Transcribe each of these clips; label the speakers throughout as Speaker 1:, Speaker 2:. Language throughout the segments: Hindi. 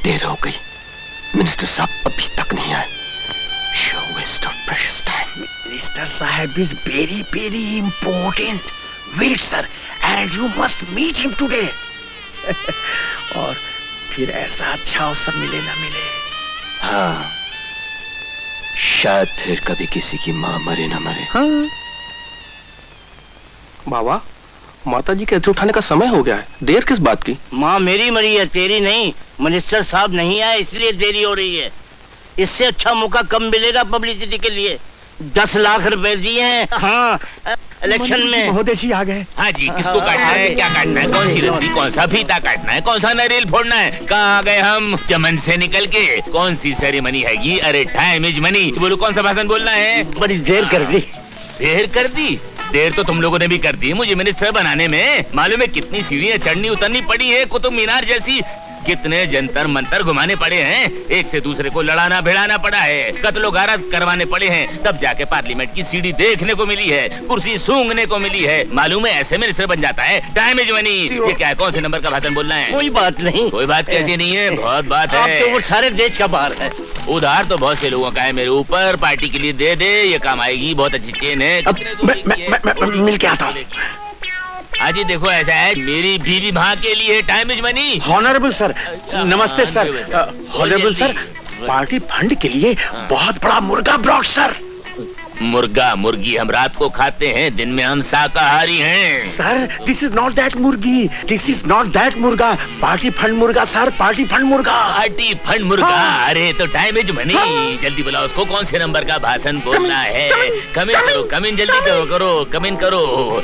Speaker 1: देर हो गई, मिनिस्टर साहब अभी तक नहीं आए। Show waste of precious time.
Speaker 2: Minister Sahib is very, very important. Wait, sir, and you must meet him today. और फिर ऐसा अच्छा अवसर मिले ना मिले।
Speaker 1: हाँ, शायद फिर कभी किसी की माँ मरे ना मरे।
Speaker 2: हाँ।
Speaker 3: बाबा, माता जी के अर्थ उठाने का समय हो गया है, देर किस बात की?
Speaker 4: माँ मेरी मरी है, तेरी नहीं। मिनिस्टर साहब नहीं आए इसलिए देरी हो रही है। इससे अच्छा मौका कम मिलेगा पब्लिसिटी के लिए। 10 लाख रुपए दिए हैं। हाँ, इलेक्शन में
Speaker 2: महोदय जी आ गए।
Speaker 5: हाँ जी, किसको काटना है, क्या काटना है, कौन सी रस्सी, कौन सा फीता काटना है, कौन सा नारियल फोड़ना है? कहाँ आ गए हम चमन से निकल के? कौन सी सेरेमनी है ये? अरे टाइम इज मनी। बोलो कौन सा भाषण बोलना है?
Speaker 4: बड़ी देर कर दी।
Speaker 5: देर कर दी? देर तो तुम लोगों ने भी कर दी मुझे मिनिस्टर बनाने में। मालूम है कितनी सीढ़ियाँ चढ़नी उतरनी पड़ी है, कुतुब मीनार जैसी। कितने जंतर मंतर घुमाने पड़े हैं, एक से दूसरे को लड़ाना भिड़ाना पड़ा है, कत्लो गारत करवाने पड़े हैं, तब जाके पार्लियामेंट की सीढ़ी देखने को मिली है, कुर्सी सूंघने को मिली है। मालूम है ऐसे मिनिस्टर बन जाता है। Time is money. ये क्या है, कौन से नंबर का भाषण बोलना है?
Speaker 4: कोई बात नहीं।
Speaker 5: कोई बात कैसी नहीं है, बहुत बात है।
Speaker 4: अब तो वो सारे देश का बाहर है।
Speaker 5: उधार तो बहुत से लोगों का है मेरे ऊपर, पार्टी के लिए दे दे, ये काम आएगी। बहुत अच्छी चेन है।
Speaker 2: मैं मिल के आता हूँ।
Speaker 5: हाँ जी, देखो ऐसा है, मेरी बीवी माँ के लिए time is money.
Speaker 2: Honourable sir, नमस्ते सर। हॉनरेबल सर, पार्टी फंड के लिए बहुत बड़ा मुर्गा ब्रॉड सर।
Speaker 5: मुर्गा मुर्गी हम रात को खाते हैं, दिन में हम शाकाहारी हैं।
Speaker 2: Sir, this is not that मुर्गी, दिस इज नॉट दैट मुर्गा। पार्टी फंड मुर्गा सर, पार्टी फंड मुर्गा।
Speaker 5: पार्टी फंड मुर्गा।
Speaker 2: हाँ।
Speaker 5: अरे तो टाइम इज मनी।
Speaker 2: हाँ।
Speaker 5: जल्दी बुलाओ उसको, कौन से नंबर का भाषण बोलना है? कमिन करो, कमिन जल्दी करो, कमिन करो।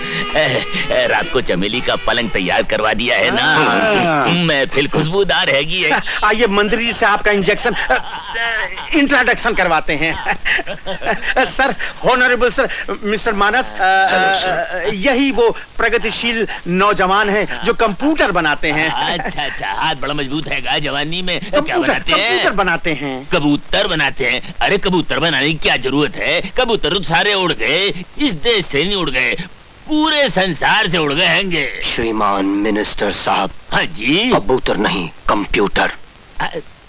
Speaker 5: रात को चमेली का पलंग तैयार करवा दिया है ना, मैं फिर खुशबूदार हैगी है।
Speaker 2: आइए मंत्री जी से आपका इंजेक्शन इंट्रोडक्शन करवाते हैं। सर, हॉनरेबल सर, मिस्टर मानस, यही वो प्रगतिशील नौजवान हैं जो कंप्यूटर बनाते हैं।
Speaker 5: अच्छा अच्छा, हाथ बड़ा मजबूत है जवानी में। क्या बनाते हैं?
Speaker 2: कंप्यूटर बनाते हैं।
Speaker 5: कबूतर बनाते हैं? अरे कबूतर बनाने की क्या जरूरत है, कबूतर तो सारे उड़ गए, इस देश से नहीं उड़ गए, पूरे संसार से उड़ गए हैंगे।
Speaker 1: श्रीमान मिनिस्टर साहब।
Speaker 5: हाँ जी।
Speaker 1: कबूतर नहीं, कंप्यूटर।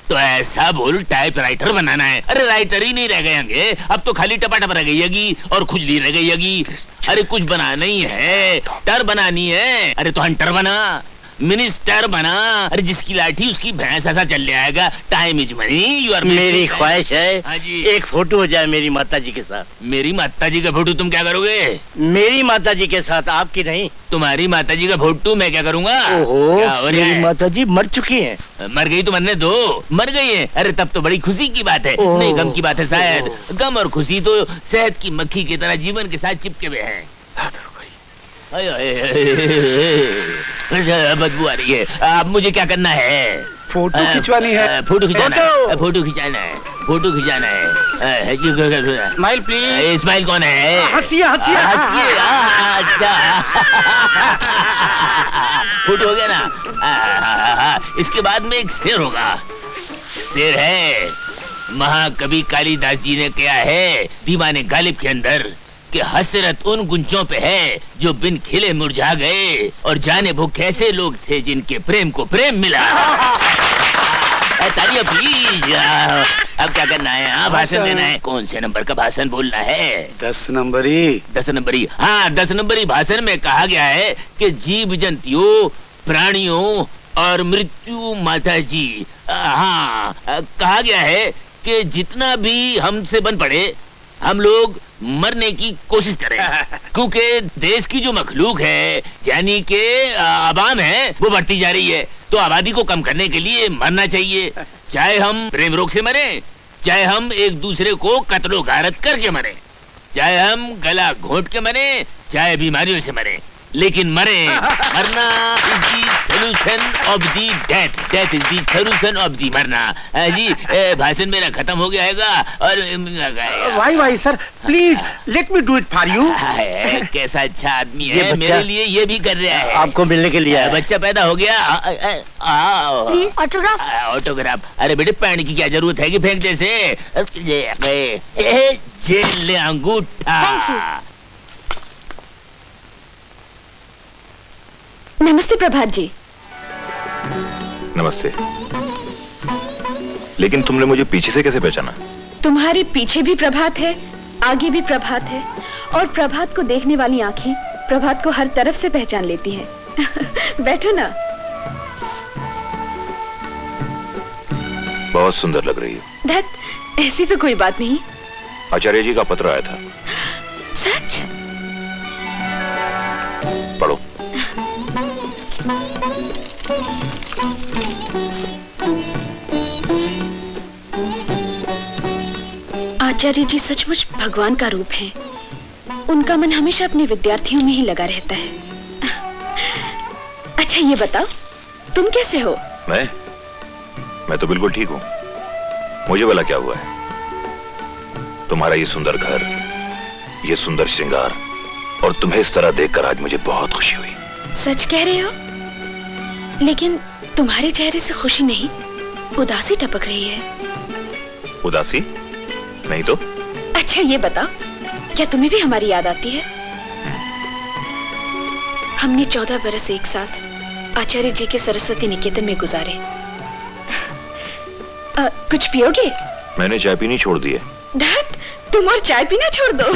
Speaker 5: तो ऐसा बोल, टाइपराइटर बनाना है? अरे राइटर ही नहीं रह गए होंगे, अब तो खाली टपाटप रह गई और खुजली रह गई। अरे कुछ बनाना ही है, टर बनानी है। अरे तो हंटर बना, मिनिस्टर बना। अरे जिसकी लाठी उसकी भैंस, ऐसा चल जाएगा। Time is money. You are.
Speaker 4: मेरी ख्वाहिश है,
Speaker 5: हाँ जी,
Speaker 4: एक फोटो हो जाए मेरी माता जी के साथ।
Speaker 5: मेरी माता जी का फोटो तुम क्या करोगे?
Speaker 4: मेरी माता जी के साथ, आपकी नहीं।
Speaker 5: तुम्हारी माता जी का फोटो मैं क्या करूँगा?
Speaker 4: ओहो,
Speaker 5: क्या हो रहा
Speaker 4: मेरी
Speaker 5: है?
Speaker 4: माता जी मर चुकी हैं।
Speaker 5: मर गई तो मरने दो, मर गई है। अरे तब तो बड़ी खुशी की बात है, नहीं गम की बात है शायद। गम और खुशी तो शहद की मक्खी की तरह जीवन के साथ चिपके हुए हैं। बदबू आ रही है। अब मुझे क्या करना है?
Speaker 2: फोटो खिंचवानी है।
Speaker 5: फोटो खिंचाना है, फोटो खिंचाना है, फोटो खिंचाना है।
Speaker 4: Smile please.
Speaker 5: स्माइल कौन है?
Speaker 2: हंसिए हंसिए।
Speaker 5: अच्छा फोटो हो गया ना। इसके बाद में एक शेर होगा। शेर है, महाकवि कालिदास जी ने कहा है दीवाने गालिब के अंदर कि हसरत उन गुंजों पे है जो बिन खिले मुरझा गए, और जाने वो कैसे लोग थे जिनके प्रेम को प्रेम मिला। तालियां प्लीज। अब क्या करना है? हाँ, भाषण देना है। कौन से नंबर का भाषण बोलना है?
Speaker 2: 10 नंबरी।
Speaker 5: 10 नंबरी। हाँ, 10 नंबरी भाषण में कहा गया है कि जीव जंतुओं, प्राणियों और मृत्यु माता जी, हाँ कहा गया है कि जितना भी हमसे बन पड़े हम लोग मरने की कोशिश करें, क्योंकि देश की जो मखलूक है यानी कि आवाम है वो बढ़ती जा रही है, तो आबादी को कम करने के लिए मरना चाहिए। चाहे हम प्रेम रोग से मरे, चाहे हम एक दूसरे को कत्लो गारत करके मरे, चाहे हम गला घोंट के मरे, चाहे बीमारियों से मरे, लेकिन मरे। मरना is the solution of the death, death is the solution of the मरना। जी, भाषण मेरा खत्म हो गया है और
Speaker 2: why sir, please let me do it for you.
Speaker 5: कैसा अच्छा आदमी है, मेरे लिए ये भी कर रहा है।
Speaker 4: आपको मिलने के लिए
Speaker 5: बच्चा पैदा हो गया।
Speaker 6: Please autograph.
Speaker 5: ऑटोग्राफ? अरे बेटे पैण की क्या जरूरत है कि फेंक जैसे। जेल ले अंगूठा।
Speaker 6: नमस्ते प्रभात जी।
Speaker 7: नमस्ते। लेकिन तुमने मुझे पीछे से कैसे पहचाना?
Speaker 8: तुम्हारे पीछे भी प्रभात है, आगे भी प्रभात है, और प्रभात को देखने वाली आंखें प्रभात को हर तरफ से पहचान लेती हैं। बैठो ना।
Speaker 7: बहुत सुंदर लग रही हो।
Speaker 8: धत, ऐसी तो कोई बात नहीं।
Speaker 7: आचार्य जी का पत्र आया था।
Speaker 8: सच?
Speaker 7: पढ़ो।
Speaker 8: आचार्य जी सचमुच भगवान का रूप है। उनका मन हमेशा अपने विद्यार्थियों में ही लगा रहता है। अच्छा ये बताओ, तुम कैसे हो?
Speaker 7: मैं तो बिल्कुल ठीक हूँ। मुझे भला क्या हुआ है? तुम्हारा ये सुंदर घर, ये सुंदर श्रृंगार, और तुम्हें इस तरह देखकर आज मुझे बहुत खुशी हुई।
Speaker 8: सच कह रहे हो? लेकिन तुम्हारे चेहरे से खुशी नहीं, उदासी टपक रही है।
Speaker 7: उदासी? नहीं तो।
Speaker 8: अच्छा ये बताओ, क्या तुम्हें भी हमारी याद आती है? हमने 14 बरस एक साथ आचार्य जी के सरस्वती निकेतन में गुजारे। कुछ पियोगे?
Speaker 7: मैंने चाय पीनी छोड़ दी है।
Speaker 8: धत, तुम और चाय पीना छोड़ दो।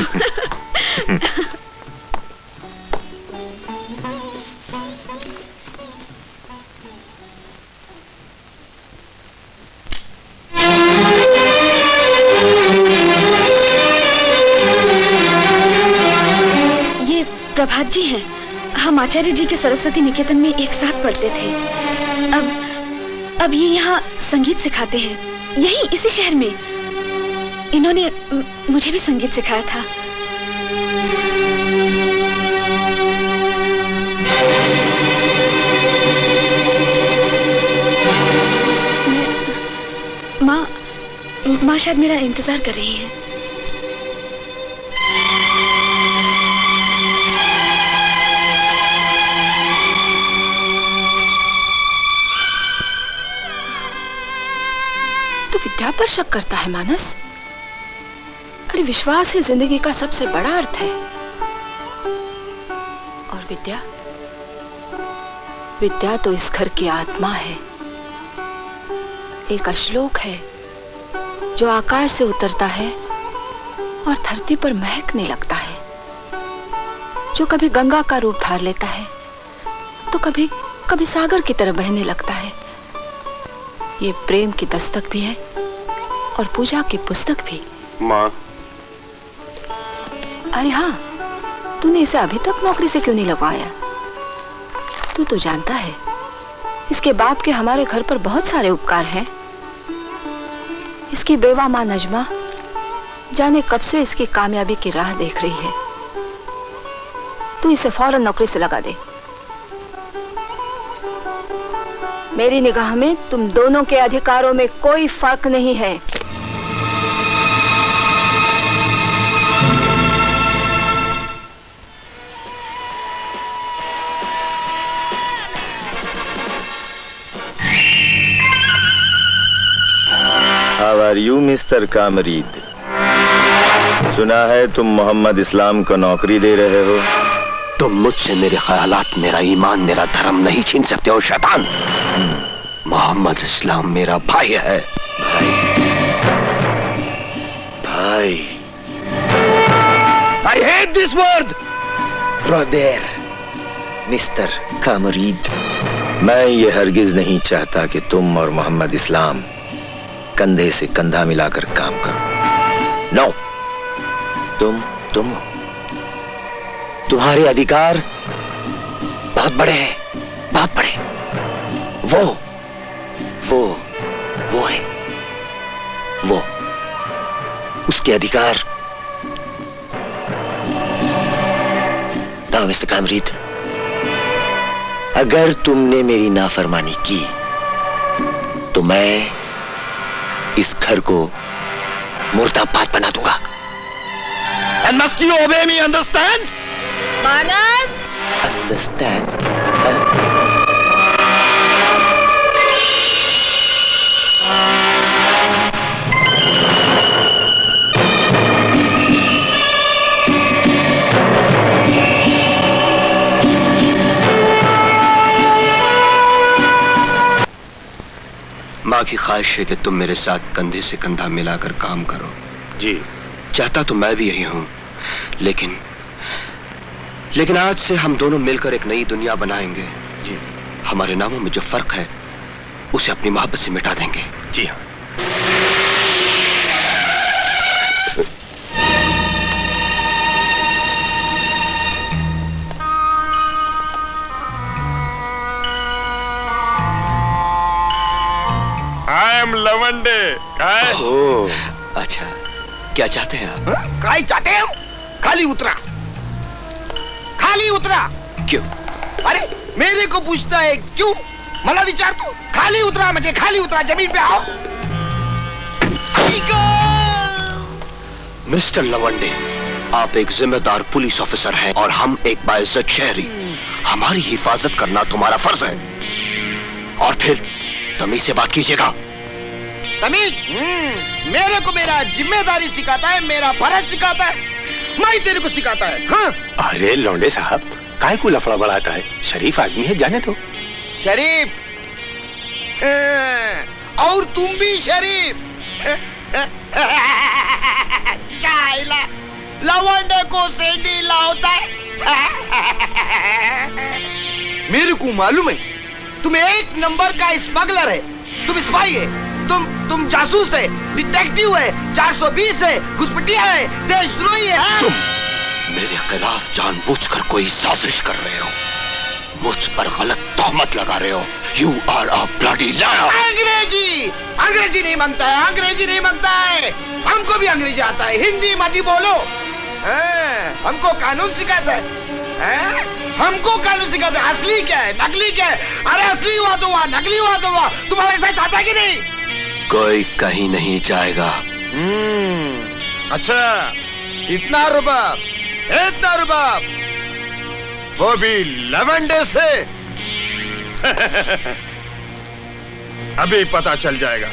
Speaker 8: ये प्रभात जी हैं। हम आचार्य जी के सरस्वती निकेतन में एक साथ पढ़ते थे। अब ये यहाँ संगीत सिखाते हैं, यहीं इसी शहर में। इन्होंने मुझे भी संगीत सिखाया था। माँ शायद मेरा इंतजार कर रही है।
Speaker 6: तू विद्या पर शक करता है मानस? अरे विश्वास ही जिंदगी का सबसे बड़ा अर्थ है। और विद्या तो इस घर की आत्मा है। एक श्लोक है जो आकाश से उतरता है और धरती पर महकने लगता है, जो कभी गंगा का रूप धार लेता है तो कभी सागर की तरह बहने लगता है। ये प्रेम की दस्तक भी है और पूजा की पुस्तक भी।
Speaker 3: माँ।
Speaker 6: अरे हाँ, तूने इसे अभी तक नौकरी से क्यों नहीं लगवाया? तू तो जानता है इसके बाप के हमारे घर पर बहुत सारे उपकार हैं। इसकी बेवा माँ नजमा जाने कब से इसकी कामयाबी की राह देख रही है। तू इसे फौरन नौकरी से लगा दे। मेरी निगाह में तुम दोनों के अधिकारों में कोई फर्क नहीं है।
Speaker 9: How are you, Mr. कामरीद? सुना है तुम मोहम्मद इस्लाम को नौकरी दे रहे हो।
Speaker 1: तुम मुझसे मेरे ख्यालात, मेरा ईमान, मेरा धर्म नहीं छीन सकते हो शैतान। मोहम्मद इस्लाम मेरा भाई है।
Speaker 9: भाई।
Speaker 1: I hate this word.
Speaker 9: Brother, mister comrade, मैं ये हरगिज नहीं चाहता कि तुम और मोहम्मद इस्लाम कंधे से कंधा मिलाकर काम करो। नो, तुम्हारे अधिकार बहुत बड़े हैं, बहुत बड़े। वो है, वो उसके अधिकार। मिस्टर कामरीद, अगर तुमने मेरी नाफरमानी की तो मैं इस घर को मुर्दाबाद बना दूंगा।
Speaker 1: And must you obey me, understand?
Speaker 8: Manas!
Speaker 9: Understand?
Speaker 1: माँ की ख्वाहिश है कि तुम मेरे साथ कंधे से कंधा मिलाकर काम करो।
Speaker 2: जी।
Speaker 1: चाहता तो मैं भी यही हूं, लेकिन आज से हम दोनों मिलकर एक नई दुनिया बनाएंगे।
Speaker 2: जी।
Speaker 1: हमारे नामों में जो फर्क है उसे अपनी मोहब्बत से मिटा देंगे।
Speaker 2: जी हाँ।
Speaker 10: आई एम लवंडे।
Speaker 1: अच्छा, क्या चाहते हैं आप?
Speaker 2: काय चाहते हैं? खाली उतरा, खाली उतरा।
Speaker 1: क्यों?
Speaker 2: अरे मेरे को पूछता है क्यों? मला विचार तो। खाली उतरा मुझे, खाली उतरा, जमीन पे आओ।
Speaker 1: मिस्टर लवंडे, आप एक जिम्मेदार पुलिस ऑफिसर हैं और हम एक बाइज्जत शहरी। हमारी हिफाजत करना तुम्हारा फर्ज है। और फिर तमीज से बात कीजिएगा।
Speaker 2: तमीज? मेरे को मेरा जिम्मेदारी सिखाता है, मेरा फर्ज सिखाता है, मैं तेरे को सिखाता है। हाँ?
Speaker 3: अरे लौंडे साहब, काय को लफड़ा बढ़ाता है? शरीफ आदमी है, जाने दो।
Speaker 2: शरीफ? और तुम भी शरीफ? लवंडे को सेंडी लाता है। मेरे को मालूम है तुम एक नंबर का स्मगलर है, तुम स्पाई है, तुम जासूस है, डिटेक्टिव है, 420 है, घुसपैठिया है, देशद्रोही है।
Speaker 1: तुम मेरे खिलाफ जानबूझकर कोई साजिश कर रहे हो, मुझ पर गलत तोहमत लगा रहे हो। You are a bloody liar.
Speaker 2: अंग्रेजी नहीं मांगता है, अंग्रेजी नहीं मांगता है। हमको भी अंग्रेजी आता है, हिंदी मत बोलो। हमको कानून सिखाता है, हमको कानून सिखाता है। असली क्या है, नकली क्या है? अरे असली हुआ तो हुआ, नकली हुआ तो हुआ। तुम्हारे साथ आता है कि नहीं?
Speaker 1: कोई कहीं नहीं जाएगा।
Speaker 10: अच्छा, इतना रुबाब, इतना रुबाब, वो भी लवंडे से। अभी पता चल जाएगा।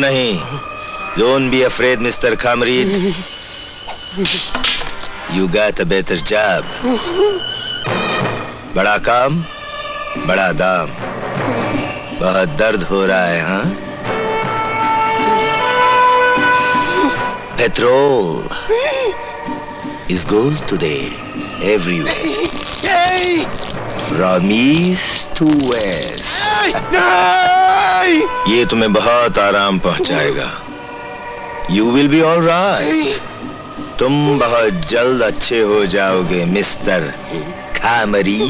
Speaker 9: नहीं। Don't be afraid, Mr. Kamrid. You got a better job. बड़ा काम, बड़ा दाम। बहुत दर्द हो रहा है, हाँ? Petrol is gold today, everywhere. From east to west. ये तुम्हें बहुत आराम पहुंचाएगा। You will be all right. तुम बहुत जल्द अच्छे हो जाओगे, मिस्टर कामरी।